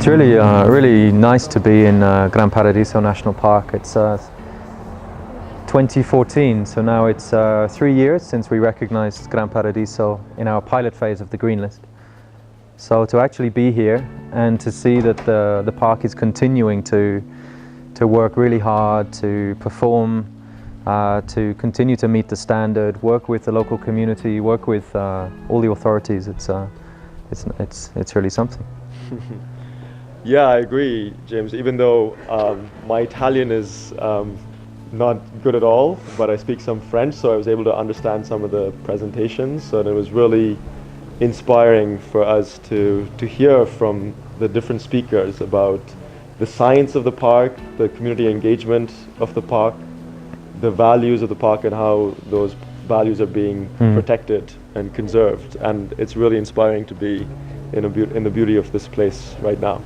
It's really nice to be in Gran Paradiso National Park. It's 2014, so now it's 3 years since we recognized Gran Paradiso in our pilot phase of the Green List. So to actually be here and to see that the park is continuing to work really hard, to perform, to continue to meet the standard, work with the local community, work with all the authorities, it's really something. Yeah, I agree, James. Even though my Italian is not good at all, but I speak some French, so I was able to understand some of the presentations. So it was really inspiring for us to hear from the different speakers about the science of the park, the community engagement of the park, the values of the park, and how those values are being protected and conserved. And it's really inspiring to be in the beauty of this place right now.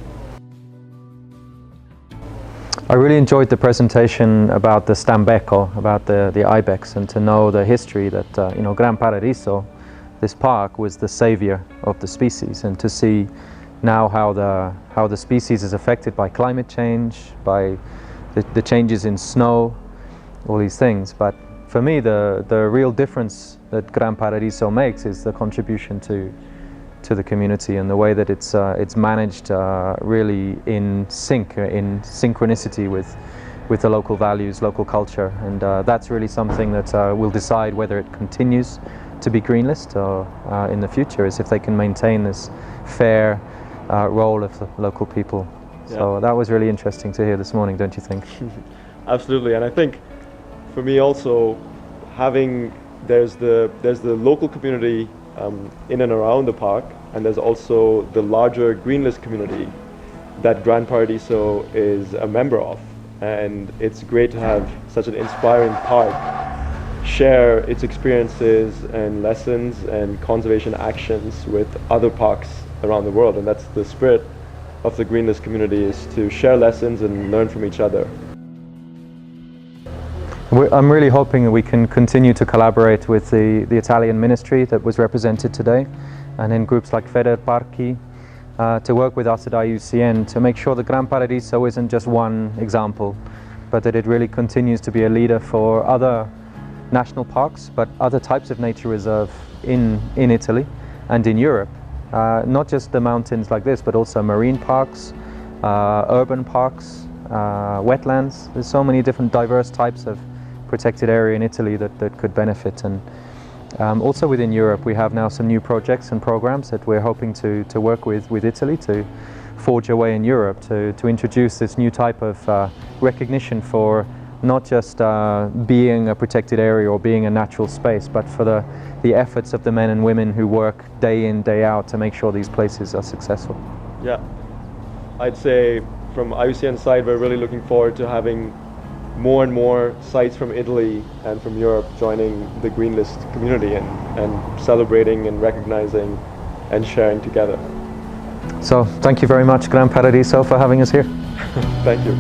I really enjoyed the presentation about the stambecco, about the ibex, and to know the history that Gran Paradiso, this park, was the savior of the species, and to see now how the species is affected by climate change, by the changes in snow, all these things. But for me, the real difference that Gran Paradiso makes is the contribution to the community, and the way that it's managed really in synchronicity with the local values, local culture, and that's really something that will decide whether it continues to be Green List or in the future, is if they can maintain this fair role of the local people. Yeah. So that was really interesting to hear this morning, don't you think? Absolutely, and I think for me also, there's the local community in and around the park, and there's also the larger Green List community that Gran Paradiso is a member of. And it's great to have such an inspiring park share its experiences and lessons and conservation actions with other parks around the world. And that's the spirit of the Green List community, is to share lessons and learn from each other. I'm really hoping that we can continue to collaborate with the Italian ministry that was represented today, and in groups like Federparchi, to work with us at IUCN to make sure that Gran Paradiso isn't just one example, but that it really continues to be a leader for other national parks, but other types of nature reserve in Italy and in Europe. Not just the mountains like this, but also marine parks, urban parks, wetlands. There's so many different diverse types of protected area in Italy that could benefit. And also within Europe, we have now some new projects and programs that we're hoping to work with Italy to forge a way in Europe to introduce this new type of recognition for not just being a protected area or being a natural space, but for the efforts of the men and women who work day in, day out to make sure these places are successful. Yeah, I'd say from IUCN's side, we're really looking forward to having more and more sites from Italy and from Europe joining the Green List community and celebrating and recognizing and sharing together. So thank you very much, Gran Paradiso, for having us here. Thank you.